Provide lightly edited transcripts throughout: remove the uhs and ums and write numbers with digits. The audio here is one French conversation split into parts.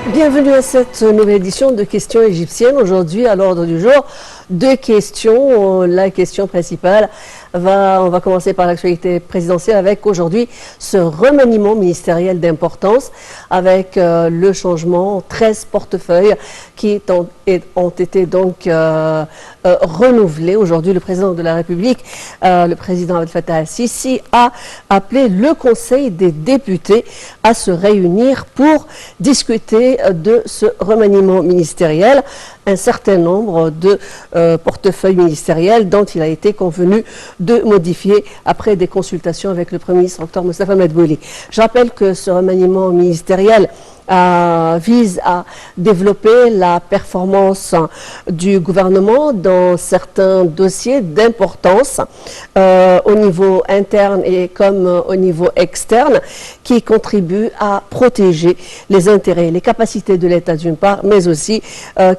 Bienvenue à cette nouvelle édition de Questions égyptiennes. Aujourd'hui, à l'ordre du jour, deux questions. La question principale, on va commencer par l'actualité présidentielle avec aujourd'hui ce remaniement ministériel d'importance avec le changement 13 portefeuilles qui ont été donc renouvelés. Aujourd'hui, le président de la République, le président Abdel Fattah al-Sisi, a appelé le Conseil des députés à se réunir pour discuter de ce remaniement ministériel. Un certain nombre de portefeuilles ministériels dont il a été convenu de modifier après des consultations avec le Premier ministre Dr Moustapha Madbouli. Je rappelle que ce remaniement ministériel vise à développer la performance du gouvernement dans certains dossiers d'importance au niveau interne et comme au niveau externe qui contribuent à protéger les intérêts, les capacités de l'État d'une part, mais aussi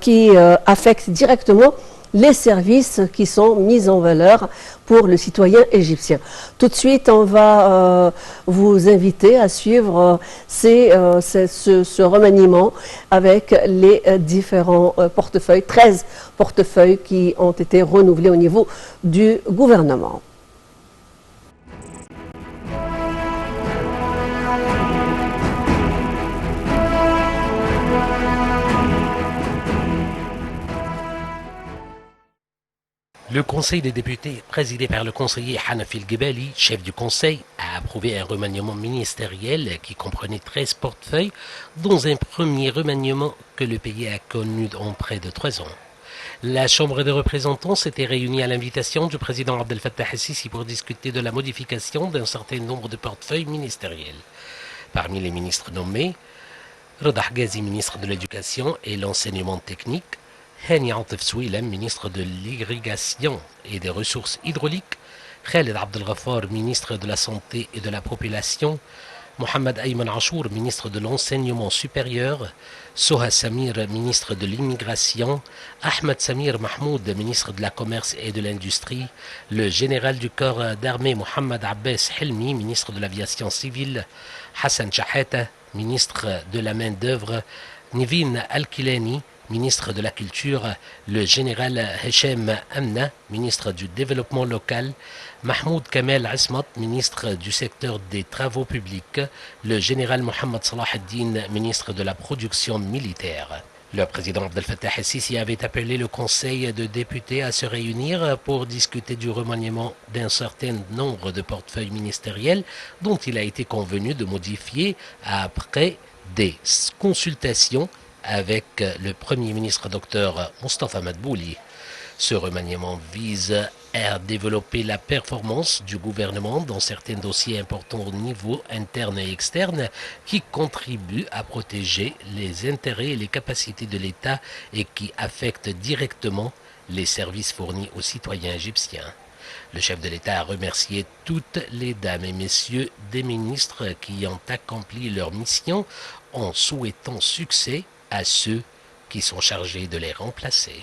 qui affectent directement les services qui sont mis en valeur pour le citoyen égyptien. Tout de suite, on va vous inviter à suivre ce remaniement avec les différents portefeuilles, 13 portefeuilles qui ont été renouvelés au niveau du gouvernement. Le Conseil des députés, présidé par le conseiller Hanafi El-Gebali, chef du Conseil, a approuvé un remaniement ministériel qui comprenait 13 portefeuilles, dont un premier remaniement que le pays a connu en près de 3 ans. La Chambre des représentants s'était réunie à l'invitation du président Abdel Fattah al-Sisi pour discuter de la modification d'un certain nombre de portefeuilles ministériels. Parmi les ministres nommés, Reda Ghazi, ministre de l'Éducation et l'Enseignement technique, Hani Atif Souilem, ministre de l'Irrigation et des Ressources hydrauliques, Khaled Abdel Ghaffar, ministre de la Santé et de la Population, Mohamed Ayman Achour, ministre de l'Enseignement supérieur, Soha Samir, ministre de l'Immigration, Ahmed Samir Mahmoud, ministre de la Commerce et de l'Industrie, le général du corps d'armée Mohamed Abbas Helmi, ministre de l'Aviation civile, Hassan Chahata, ministre de la Main-d'œuvre, Nivin Al-Kilani, ministre de la Culture, le général Hichem Amna, ministre du Développement local, Mahmoud Kamel Asmat, ministre du secteur des Travaux publics, le général Mohamed Salah ad-Din, ministre de la Production militaire. Le président Abdel Fattah al-Sisi avait appelé le Conseil de députés à se réunir pour discuter du remaniement d'un certain nombre de portefeuilles ministériels dont il a été convenu de modifier après des consultations avec le Premier ministre Dr Moustapha Madbouli. Ce remaniement vise à développer la performance du gouvernement dans certains dossiers importants au niveau interne et externe qui contribuent à protéger les intérêts et les capacités de l'État et qui affectent directement les services fournis aux citoyens égyptiens. Le chef de l'État a remercié toutes les dames et messieurs des ministres qui ont accompli leur mission en souhaitant succès à ceux qui sont chargés de les remplacer.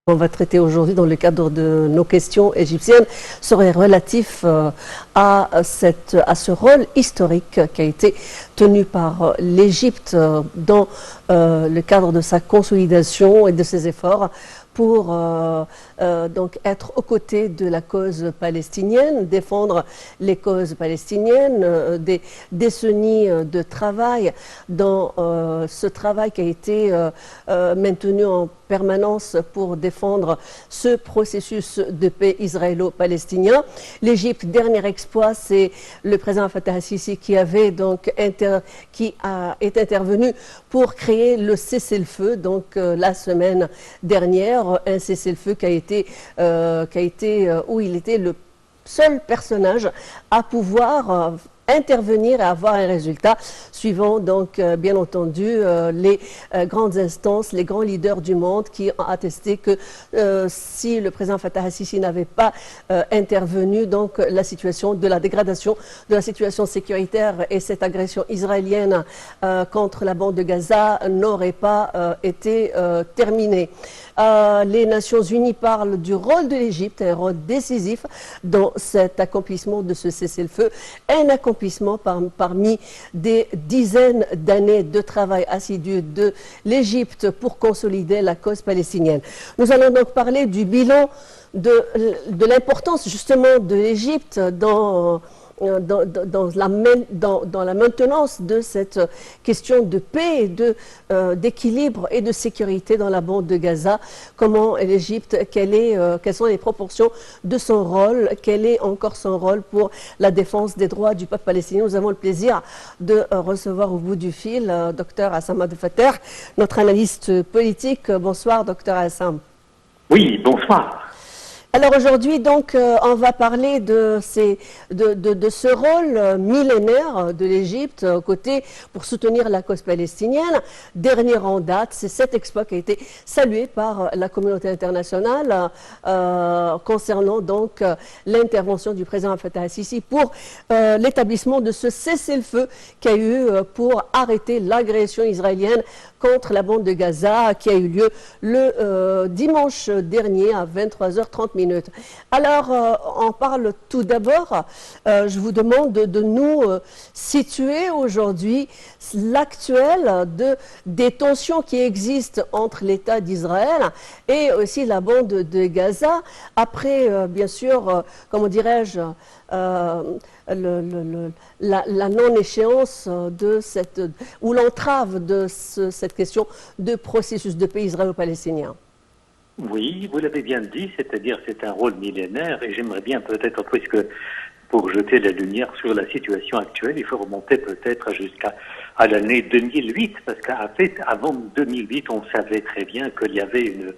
On va traiter aujourd'hui dans le cadre de nos questions égyptiennes serait relatif à ce rôle historique qui a été tenu par l'Égypte dans le cadre de sa consolidation et de ses efforts pour donc être aux côtés de la cause palestinienne, défendre les causes palestiniennes, des décennies de travail dans ce travail qui a été maintenu en permanence pour défendre ce processus de paix israélo-palestinien. L'Égypte, dernier exploit, c'est le président Fattah al-Sisi qui avait donc qui est intervenu pour créer le cessez-le-feu, donc la semaine dernière, un cessez-le-feu qui a été où il était le seul personnage à pouvoir intervenir et avoir un résultat, suivant donc bien entendu les grandes instances, les grands leaders du monde qui ont attesté que si le président Fattah al-Sisi n'avait pas intervenu, donc la situation de la dégradation de la situation sécuritaire et cette agression israélienne contre la bande de Gaza n'aurait pas été terminée. Les Nations Unies parlent du rôle de l'Égypte, un rôle décisif dans cet accomplissement de ce cessez-le-feu, un accomplissement parmi des dizaines d'années de travail assidu de l'Égypte pour consolider la cause palestinienne. Nous allons donc parler du bilan de l'importance justement de l'Égypte dans la maintenance de cette question de paix, d'équilibre et de sécurité dans la bande de Gaza. Comment l'Égypte, quelles sont les proportions de son rôle, quel est encore son rôle pour la défense des droits du peuple palestinien. Nous avons le plaisir de recevoir au bout du fil Dr Hassam Abdel Fattah, notre analyste politique. Bonsoir Dr Hassam. Oui, bonsoir. Alors aujourd'hui, donc, on va parler de ce rôle millénaire de l'Égypte pour soutenir la cause palestinienne. Dernier en date, c'est cet exploit qui a été salué par la communauté internationale concernant donc l'intervention du président Abdel Fattah al-Sisi pour l'établissement de ce cessez-le-feu qui a eu pour arrêter l'agression israélienne contre la bande de Gaza qui a eu lieu le dimanche dernier à 23h30. Alors, on parle tout d'abord, je vous demande de nous situer aujourd'hui l'actuel des tensions qui existent entre l'État d'Israël et aussi la bande de Gaza, après, bien sûr, comment dirais-je, la non-échéance ou l'entrave de cette question de processus de paix israélo-palestinien. Oui, vous l'avez bien dit, c'est-à-dire c'est un rôle millénaire et j'aimerais bien peut-être, puisque pour jeter la lumière sur la situation actuelle, il faut remonter peut-être jusqu'à l'année 2008, parce qu'en fait, avant 2008, on savait très bien qu'il y avait une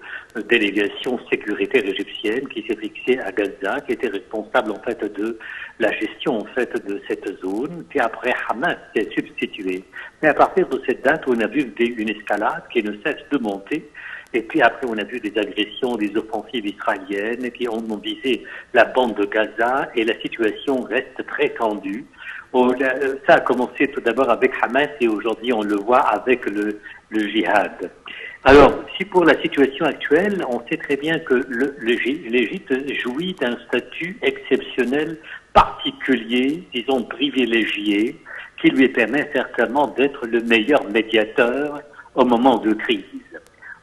délégation sécuritaire égyptienne qui s'est fixée à Gaza, qui était responsable en fait de la gestion en fait de cette zone, puis après Hamas s'est substitué. Mais à partir de cette date, on a vu une escalade qui ne cesse de monter. Et puis après, on a vu des agressions, des offensives israéliennes qui ont visé la bande de Gaza et la situation reste très tendue. Ça a commencé tout d'abord avec Hamas et aujourd'hui on le voit avec le djihad. Alors, si pour la situation actuelle, on sait très bien que l'Égypte jouit d'un statut exceptionnel, particulier, disons privilégié, qui lui permet certainement d'être le meilleur médiateur au moment de crise.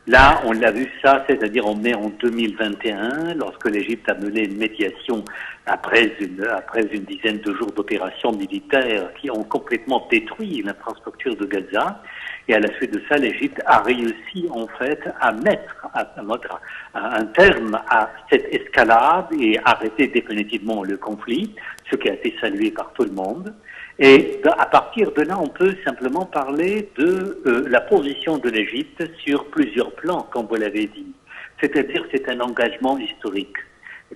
Là, on l'a vu ça, c'est-à-dire en mai en 2021, lorsque l'Égypte a mené une médiation après une dizaine de jours d'opérations militaires qui ont complètement détruit l'infrastructure de Gaza. Et à la suite de ça, l'Égypte a réussi en fait à mettre un terme à cette escalade et arrêter définitivement le conflit, ce qui a été salué par tout le monde. Et à partir de là, on peut simplement parler de la position de l'Égypte sur plusieurs plans, comme vous l'avez dit. C'est-à-dire c'est un engagement historique.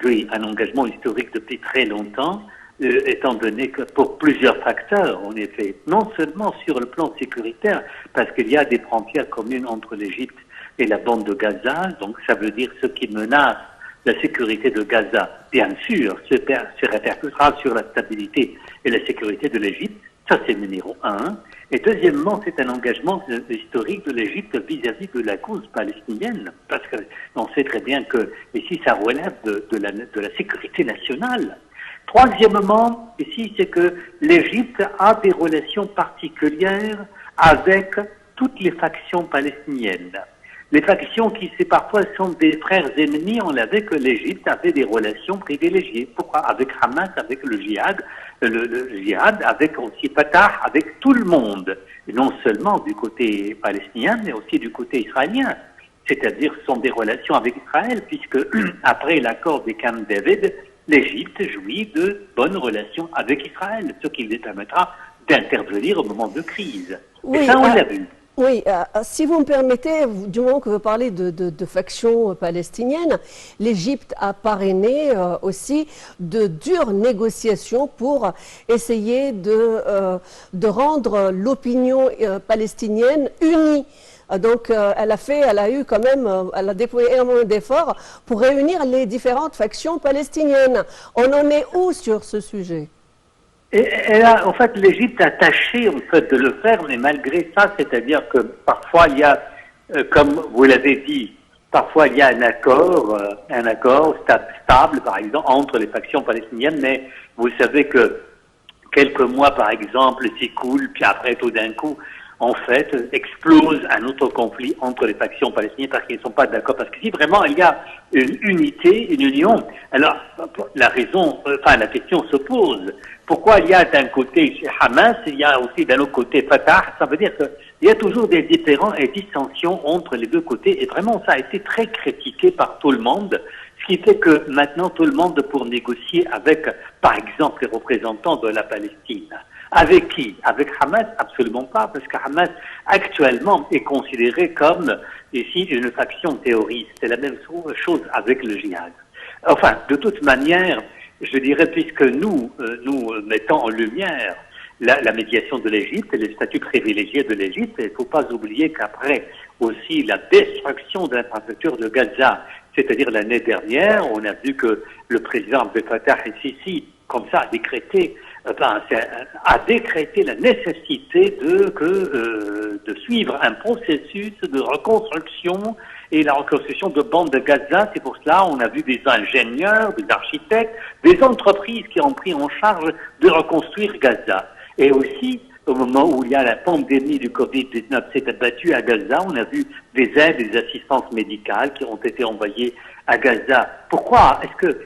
Oui, un engagement historique depuis très longtemps, étant donné que pour plusieurs facteurs, en effet, non seulement sur le plan sécuritaire, parce qu'il y a des frontières communes entre l'Égypte et la bande de Gaza, donc ça veut dire ce qui menace la sécurité de Gaza, bien sûr, se répercutera sur la stabilité et la sécurité de l'Égypte. Ça, c'est numéro un. Et deuxièmement, c'est un engagement historique de l'Égypte vis-à-vis de la cause palestinienne, parce qu'on sait très bien que ici, ça relève de la sécurité nationale. Troisièmement, ici, c'est que l'Égypte a des relations particulières avec toutes les factions palestiniennes. Les factions qui, parfois, sont des frères ennemis, on l'avait que l'Égypte avait des relations privilégiées. Pourquoi? Avec Hamas, avec le djihad, avec aussi Fatah, avec tout le monde. Et non seulement du côté palestinien, mais aussi du côté israélien. C'est-à-dire, ce sont des relations avec Israël, puisque après l'accord de Camp David, l'Égypte jouit de bonnes relations avec Israël, ce qui lui permettra d'intervenir au moment de crise. Oui, et ça, on l'a vu. Oui, si vous me permettez, du moment que vous parlez de factions palestiniennes, l'Égypte a parrainé aussi de dures négociations pour essayer de rendre l'opinion palestinienne unie. Donc, elle a déployé énormément d'efforts pour réunir les différentes factions palestiniennes. On en est où sur ce sujet? Et là, en fait, l'Égypte a tâché en fait de le faire, mais malgré ça, c'est-à-dire que parfois il y a, comme vous l'avez dit, parfois il y a un accord stable, par exemple, entre les factions palestiniennes, mais vous savez que quelques mois, par exemple, s'écoulent, puis après, tout d'un coup, en fait, explose un autre conflit entre les factions palestiniennes parce qu'ils ne sont pas d'accord. Parce que si vraiment il y a une unité, une union, alors la question se pose. Pourquoi il y a d'un côté Hamas, il y a aussi d'un autre côté Fatah? Ça veut dire qu'il y a toujours des différends et dissensions entre les deux côtés. Et vraiment, ça a été très critiqué par tout le monde. Ce qui fait que maintenant, tout le monde, pour négocier avec, par exemple, les représentants de la Palestine. Avec qui? Avec Hamas? Absolument pas, parce que Hamas, actuellement, est considéré comme, ici, une faction terroriste. C'est la même chose avec le djihad. Enfin, de toute manière, je dirais, puisque nous mettons en lumière la médiation de l'Égypte et les statuts privilégiés de l'Égypte, il ne faut pas oublier qu'après aussi la destruction de l'infrastructure de Gaza, c'est-à-dire l'année dernière, on a vu que le président Abdel Fattah el-Sisi, comme ça, a décrété la nécessité de suivre un processus de reconstruction et la reconstruction de bande de Gaza. C'est pour cela on a vu des ingénieurs, des architectes, des entreprises qui ont pris en charge de reconstruire Gaza. Et aussi, au moment où il y a la pandémie du Covid-19 s'est abattue à Gaza, on a vu des aides, des assistances médicales qui ont été envoyées à Gaza. Pourquoi? Est-ce que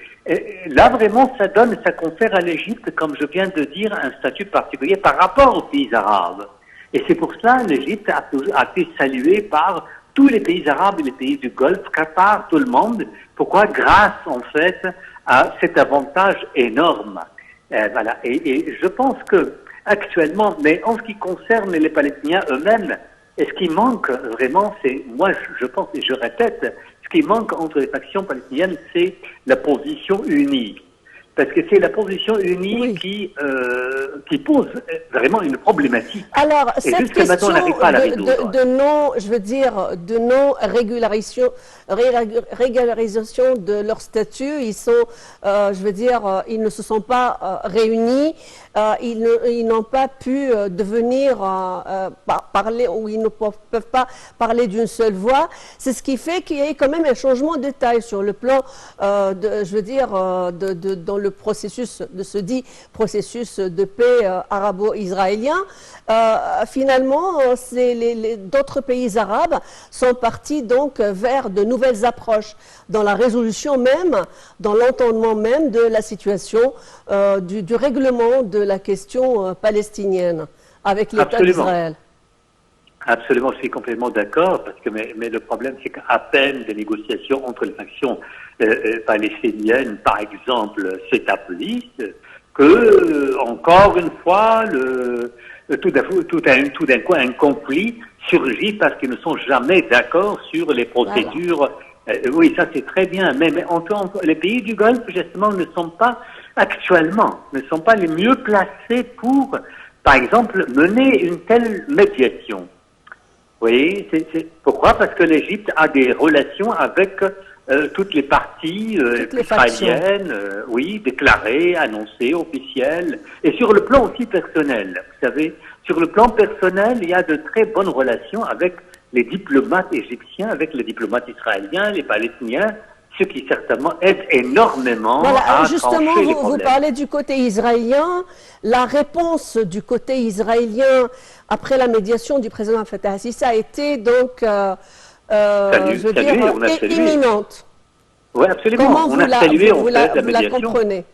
là, vraiment, ça confère à l'Égypte, comme je viens de dire, un statut particulier par rapport aux pays arabes. Et c'est pour cela que l'Égypte a été saluée par tous les pays arabes et les pays du Golfe, Qatar, tout le monde. Pourquoi? Grâce, en fait, à cet avantage énorme. Voilà. Et je pense que, actuellement, mais en ce qui concerne les Palestiniens eux-mêmes, et ce qui manque vraiment, c'est, moi, je pense, et je répète, ce qui manque entre les factions palestiniennes, c'est la position unie. Parce que c'est la position unie qui pose vraiment une problématique. Alors, et cette question de non-régularisation de leur statut, ils ne se sont pas réunis, ils n'ont pas pu devenir parler, ou ils ne peuvent pas parler d'une seule voix. C'est ce qui fait qu'il y ait quand même un changement de taille sur le plan, dans le processus de ce dit processus de paix arabo-israélien. Finalement, d'autres pays arabes sont partis donc vers de nouvelles approches dans la résolution même, dans l'entendement même de la situation du règlement de la question palestinienne avec l'État d'Israël. Absolument, je suis complètement d'accord, parce que mais le problème, c'est qu'à peine des négociations entre les factions palestiniennes, par exemple, s'établissent, que encore une fois, tout d'un coup, un conflit surgit parce qu'ils ne sont jamais d'accord sur les procédures. Voilà. Oui, ça c'est très bien, mais les pays du Golfe, justement, ne sont pas les mieux placés pour, par exemple, mener une telle médiation. Oui, pourquoi? Parce que l'Égypte a des relations avec toutes les parties israéliennes, déclarées, annoncées, officielles, et sur le plan aussi personnel. Vous savez, sur le plan personnel, il y a de très bonnes relations avec les diplomates égyptiens, avec les diplomates israéliens, les Palestiniens, ce qui certainement aide énormément à justement, trancher les problèmes. Vous parlez du côté israélien. La réponse du côté israélien après la médiation du président Fattah el-Sisi a été donc, imminente. Oui, absolument. Comment on a salué vous la la médiation. comprenez?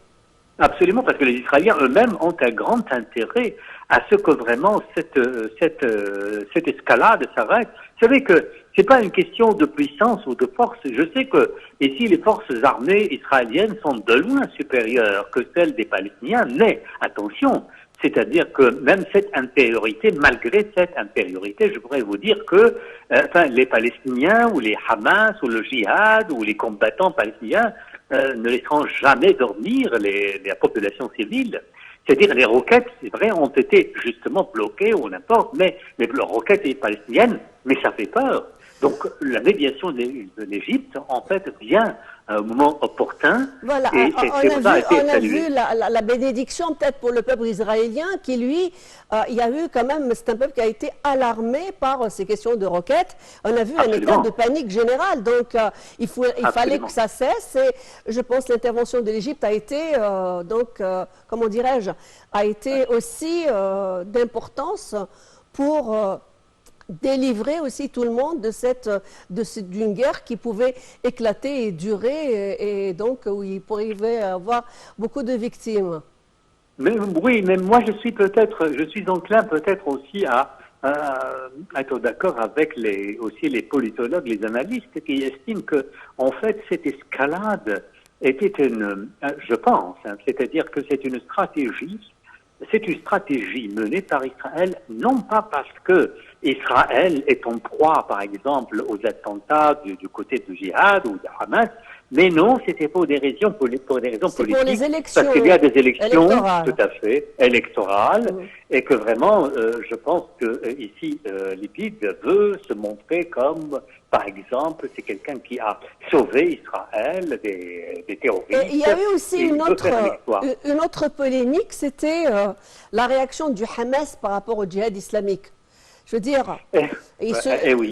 Absolument, parce que les Israéliens eux-mêmes ont un grand intérêt à ce que vraiment cette escalade s'arrête. Vous savez que c'est pas une question de puissance ou de force. Je sais que ici les forces armées israéliennes sont de loin supérieures que celles des Palestiniens, mais attention, c'est-à-dire que même cette infériorité, malgré cette infériorité, je pourrais vous dire que les Palestiniens ou les Hamas ou le djihad ou les combattants palestiniens ne laisseront jamais dormir la population civile. C'est-à-dire les roquettes, c'est vrai, ont été justement bloquées ou n'importe, mais les roquettes palestiniennes, mais ça fait peur. Donc la médiation de l'Égypte, en fait, vient à un moment opportun. Voilà, Et on a vu la bénédiction peut-être pour le peuple israélien qui, lui, il y a eu quand même, c'est un peuple qui a été alarmé par ces questions de roquettes. On a vu un état de panique générale, donc il fallait que ça cesse. Et je pense que l'intervention de l'Égypte a été, comment dirais-je, a été aussi d'importance pour délivrer aussi tout le monde d'une guerre qui pouvait éclater et durer et donc où il pourrait y avoir beaucoup de victimes. Mais, oui, mais moi je suis enclin peut-être aussi à être d'accord avec aussi les politologues, les analystes qui estiment que en fait cette escalade était je pense, c'est-à-dire que c'est une stratégie menée par Israël, non pas parce que Israël est en proie, par exemple, aux attentats du côté du djihad ou de Hamas, mais non, c'était pour des raisons politiques. Pour les élections. Parce qu'il y a des élections, électorales. tout à fait, électorales, et que vraiment, je pense que ici, Lipid veut se montrer comme, par exemple, c'est quelqu'un qui a sauvé Israël des terroristes. Et il y a eu aussi une autre polémique, c'était la réaction du Hamas par rapport au djihad islamique. Je veux dire,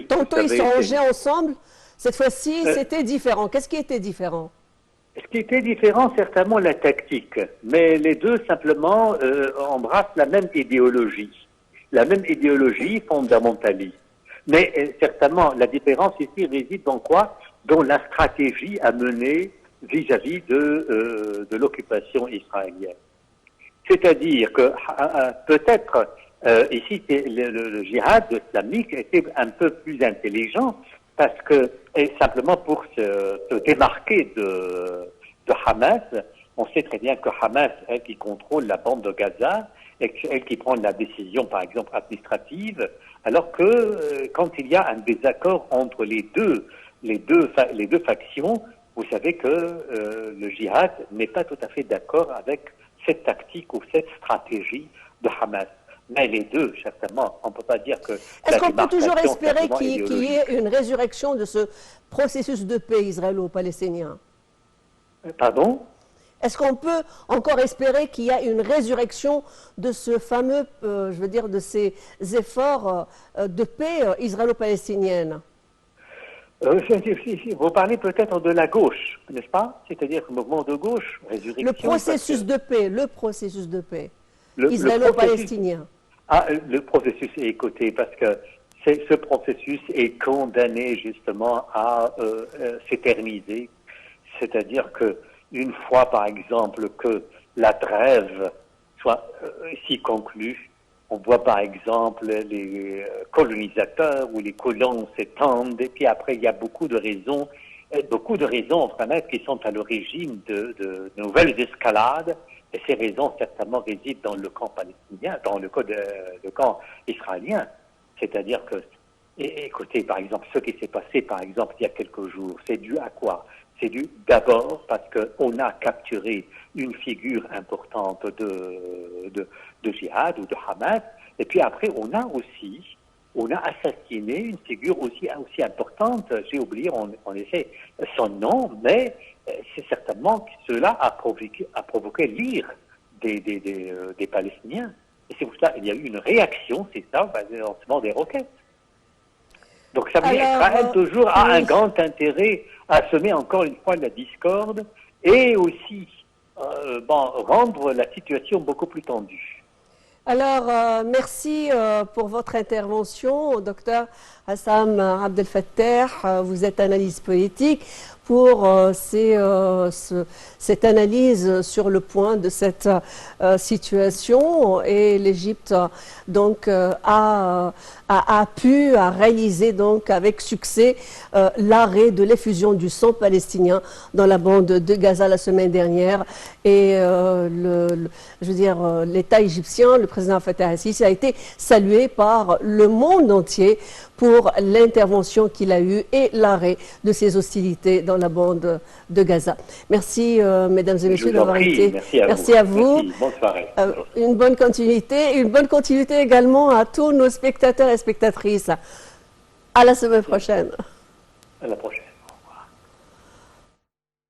tantôt ils se rangeaient ensemble, cette fois-ci c'était différent. Qu'est-ce qui était différent? Ce qui était différent, certainement la tactique, mais les deux simplement embrassent la même idéologie fondamentaliste. Mais certainement, la différence ici réside dans quoi? Dans la stratégie à mener vis-à-vis de l'occupation israélienne. C'est-à-dire que peut-être ici le djihad islamique était un peu plus intelligent parce que simplement pour se démarquer de Hamas, on sait très bien que Hamas, elle qui contrôle la bande de Gaza, elle qui prend la décision, par exemple, administrative, alors que quand il y a un désaccord entre les deux factions, vous savez que le djihad n'est pas tout à fait d'accord avec cette tactique ou cette stratégie de Hamas. Mais les deux, certainement, on ne peut pas dire que... Est-ce qu'on peut toujours espérer qu'il y ait une résurrection de ce processus de paix israélo-palestinien? Pardon? Est-ce qu'on peut encore espérer qu'il y a une résurrection de ce fameux, je veux dire, de ces efforts de paix israélo-palestinienne? Vous parlez peut-être de la gauche, n'est-ce pas? C'est-à-dire le mouvement de gauche, résurrection... Le processus de paix, israélo-palestinien. Le processus est écouté parce que ce processus est condamné justement à s'éterniser. C'est-à-dire que une fois, par exemple, que la trêve soit ici conclue, on voit par exemple les colonisateurs ou les colons s'étendent, et puis après il y a beaucoup de raisons vraiment qui sont à l'origine de nouvelles escalades. Et ces raisons certainement résident dans le camp palestinien, dans le camp israélien. C'est-à-dire que, écoutez, par exemple, ce qui s'est passé, par exemple, il y a quelques jours, c'est dû à quoi? C'est dû d'abord parce qu'on a capturé une figure importante de djihad ou de Hamas, et puis après on a assassiné une figure aussi importante, j'ai oublié en effet son nom, mais c'est certainement que cela a provoqué l'ire des Palestiniens. Et c'est pour cela qu'il y a eu une réaction, c'est ça, le lancement des roquettes. Donc ça veut dire qu'Israël toujours a un grand intérêt à semer encore une fois la discorde et aussi rendre la situation beaucoup plus tendue. Alors, merci pour votre intervention, docteur Hassam Abdel Fattah. Vous êtes analyste politique pour cette analyse sur le point de cette situation. Et l'Égypte donc a réalisé donc avec succès l'arrêt de l'effusion du sang palestinien dans la bande de Gaza la semaine dernière. Et l'État égyptien, le président Fattah al-Sisi, a été salué par le monde entier pour l'intervention qu'il a eue et l'arrêt de ces hostilités dans la bande de Gaza. Merci, mesdames et messieurs, d'avoir été. Merci à vous. Merci. Bonne soirée. Une bonne continuité également à tous nos spectateurs et spectatrices. À la semaine prochaine. À la prochaine.